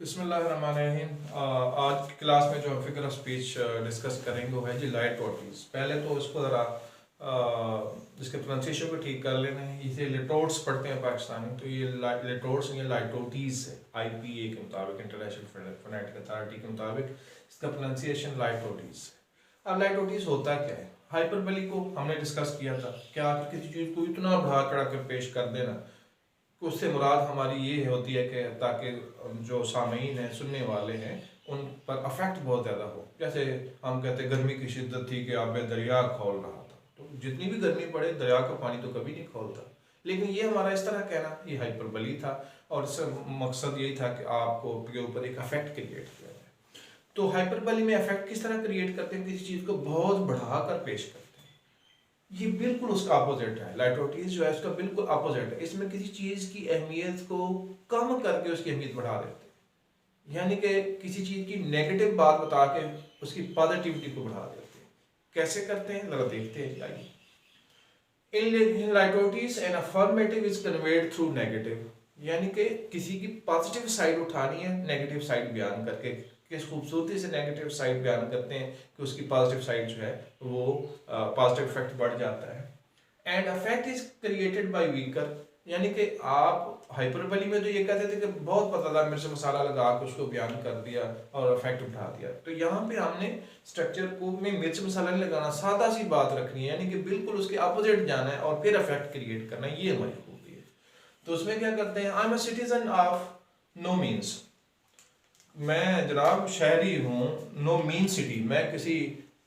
बिस्मिल्लाहिर्रहमानिर्रहीम। आज की क्लास में जो हम फिगर ऑफ स्पीच डिस्कस करेंगे वो है जी लाइटोटीज। पहले तो इसको ज़रा इसके प्रोनाउंसिएशन को ठीक कर लेना है। इसे लिटोट्स पढ़ते हैं पाकिस्तानी, तो ये लिटोट्स या लाइटोटीज है। IPA के मुताबिक, इंटरनेशनल फोनेटिक अथॉरिटी के मुताबिक इसका प्रोनाउंसिएशन लाइटोटीज। अब लाइटोटीज होता क्या है? हाइपरबली को हमने डिस्कस किया था, क्या किसी चीज़ को इतना बढ़ा चढ़ा कर पेश कर देना, उससे मुराद हमारी ये होती है कि ताकि जो सामीन हैं, सुनने वाले हैं, उन पर अफेक्ट बहुत ज़्यादा हो। जैसे हम कहते हैं गर्मी की शिद्दत थी कि आब दरिया खोल रहा था, तो जितनी भी गर्मी पड़े दरिया का पानी तो कभी नहीं खोलता। लेकिन ये हमारा इस तरह कहना ये हाइपरबली था, और इसका मकसद यही था कि आपको के ऊपर एक अफेक्ट क्रिएट किया जाए। तो हाइपरबली में अफेक्ट किस तरह क्रिएट करते हैं? किसी चीज़ को बहुत बढ़ा कर पेश करते हैं। ये बिल्कुल उसका अपोजिट है। लाइटोटीज जो है उसका बिल्कुल अपोजिट है। इसमें किसी चीज़ की अहमियत को कम करके उसकी अहमियत बढ़ा देते हैं, यानी कि किसी चीज़ की नेगेटिव बात बता के उसकी पॉजिटिविटी को बढ़ा देते हैं। कैसे करते हैं ज़रा देखते हैं। आइए, in litotes an affirmative is conveyed through negative, यानी कि किसी की पॉजिटिव साइड उठानी है, नेगेटिव साइड बयान करके किस खूबसूरती से नेगेटिव साइड बयान करते हैं कि उसकी पॉजिटिव साइड जो है वो पॉजिटिव इफेक्ट बढ़ जाता है। And affect is created by weaker, यानी कि आप हाइपरबली में तो ये कहते थे कि बहुत पतला मिर्च मसाला लगा के उसको बयान कर दिया और इफेक्ट उठा दिया, तो यहाँ पे हमने स्ट्रक्चर को में मिर्च मसाला नहीं लगाना, सादा सी बात रखनी है, यानी कि बिल्कुल उसके अपोजिट जाना है और फिर इफेक्ट क्रिएट करना है। ये हमारी खूबी है। तो उसमें क्या करते हैं, I am a citizen of no means, मैं जनाब शहरी हूँ, नो मीन सिटी, मैं किसी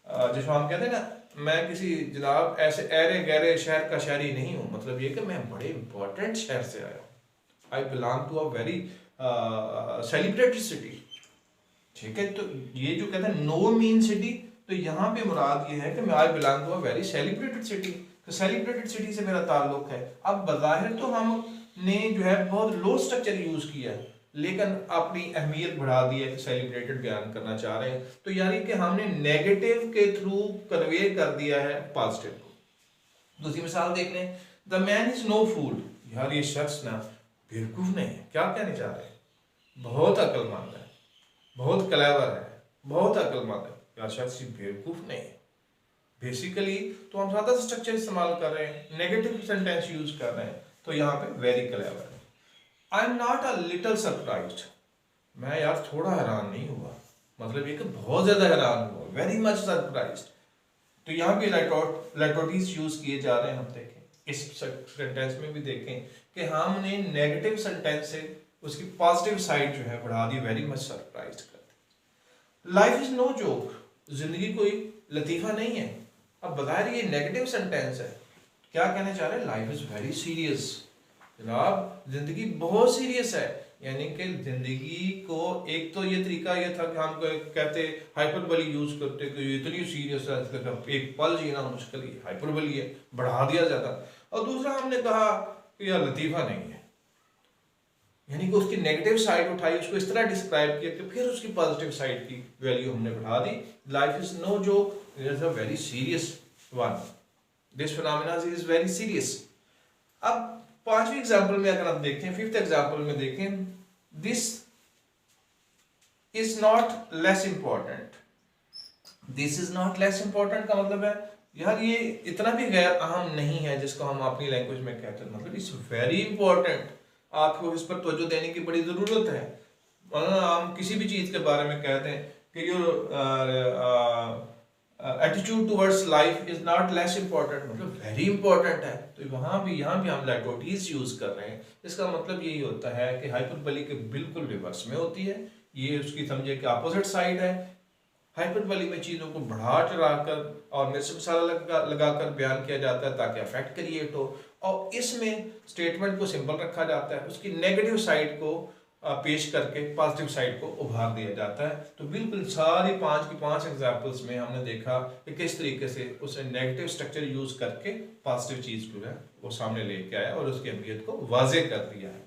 जिसको हम कहते हैं ना, मैं किसी जनाब ऐसे ऐरे गहरे शहर का शहरी नहीं हूँ। मतलब ये कि मैं बड़े इंपॉर्टेंट शहर से आया हूँ। I belong to a very celebrated city. ठीक है, तो ये जो कहते हैं नो मीन सिटी, तो यहाँ पे मुराद ये है कि मैं I belong to a very celebrated city. तो सेलिब्रेटेड सिटी से मेरा ताल्लुक है। अब बज़ाहिर तो हमने जो है बहुत लो स्ट्रक्चर यूज किया है, लेकिन अपनी अहमियत बढ़ा दी है कि सेलिब्रेटेड बयान करना चाह रहे हैं, तो यानी कि हमने नेगेटिव के थ्रू कन्वे कर दिया है पॉजिटिव को। दूसरी मिसाल देख लें, द मैन इज नो फूल, यार ये शख्स ना बेवकूफ नहीं है। क्या कहने चाह रहे हैं? बहुत अक्लमंद है, बहुत क्लेवर है, बहुत अक्लमंद है, यार शख्स बेवकूफ नहीं है। बेसिकली तो हम सादा स्ट्रक्चर इस्तेमाल कर रहे हैं, नेगेटिव सेंटेंस यूज कर रहे हैं, तो यहाँ पे वेरी क्लेवर है। I am not a little surprised, मैं यार थोड़ा हैरान नहीं हुआ, मतलब ये कि बहुत ज्यादा हैरान हुआ, वेरी मच सरप्राइज्ड। तो यहाँ भी लाइटोटीज यूज किए जा रहे हैं। हम देखें इस सेंटेंस में भी देखें कि हमने नेगेटिव सेंटेंस से उसकी पॉजिटिव साइड जो है बढ़ा दी, वेरी मच सरप्राइज्ड कर दी। लाइफ इज नो जोक, जिंदगी कोई लतीफा नहीं है। अब बज़ाहिर ये नेगेटिव सेंटेंस है, क्या कहने चाह रहे हैं? लाइफ इज वेरी सीरियस, जनाब जिंदगी बहुत सीरियस है। यानी कि जिंदगी को एक तो ये तरीका ये था कि हम कहते हाइपरबली यूज करते कि इतनी सीरियस है, एक पल जीना मुश्किल ही हाइपरबली है, बढ़ा दिया जाता। और दूसरा हमने कहा कि यह लतीफा नहीं है, यानी कि उसकी नेगेटिव साइड उठाई, उसको इस तरह डिस्क्राइब किया कि फिर उसकी पॉजिटिव साइड की वैल्यू हमने बढ़ा दी। Life is no joke, it is a very serious one, this phenomena is very serious. अब पांचवी एग्जाम्पल में अगर आप देखें, फिफ्थ एग्जाम्पल में देखें, this is not less important. This is not less important का मतलब है यार ये इतना भी गैर अहम नहीं है जिसको हम अपनी लैंग्वेज में कहते हैं, मतलब इट्स वेरी इंपॉर्टेंट, आपको इस पर तवज्जो देने की बड़ी जरूरत है। हम किसी भी चीज के बारे में कहते हैं कि your attitude towards life is not less important, मतलब वेरी इंपॉर्टेंट है। तो यहाँ भी हम लाइटोटीज यूज कर रहे हैं। इसका मतलब यही होता है कि हाइपरबली के बिल्कुल रिवर्स में होती है, ये उसकी समझे कि अपोजिट साइड है। हाइपरबली में चीज़ों को बढ़ा चढ़ाकर और मिर्च मसाला लगाकर बयान किया जाता है ताकि अफेक्ट क्रिएट हो, और इसमें स्टेटमेंट को सिंपल रखा जाता है, उसकी नेगेटिव साइड को पेश करके पॉजिटिव साइड को उभार दिया जाता है। तो बिल्कुल सारी पांच की पांच एग्जाम्पल्स में हमने देखा कि किस तरीके से उसने नेगेटिव स्ट्रक्चर यूज करके पॉजिटिव चीज को है वो सामने लेके आया और उसकी अहमियत को वाजे कर दिया है।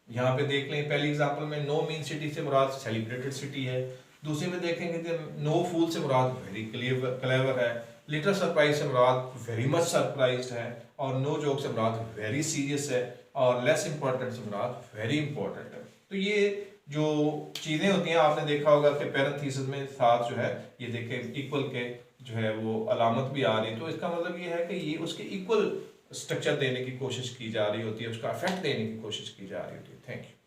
यहाँ पे देख लें, पहली एग्जाम्पल में नो मीन सिटी से मुराद सेलिब्रेटेड सिटी है। दूसरे में देखेंगे कि नो फूल से मुराद वेरी क्लेवर है, लिटिल सरप्राइज से मुराद वेरी मच सरप्राइज्ड है, और नो जोक से मुराद वेरी सीरियस है, और लेस इंपॉर्टेंट से मुराद वेरी इंपॉर्टेंट है। तो ये जो चीज़ें होती हैं आपने देखा होगा कि पैरेंथेसिस में साथ जो है ये देखें इक्वल के जो है वो अलामत भी आ रही है, तो इसका मतलब ये है कि ये उसके इक्वल स्ट्रक्चर देने की कोशिश की जा रही होती है, उसका इफेक्ट देने की कोशिश की जा रही होती है। Thank you.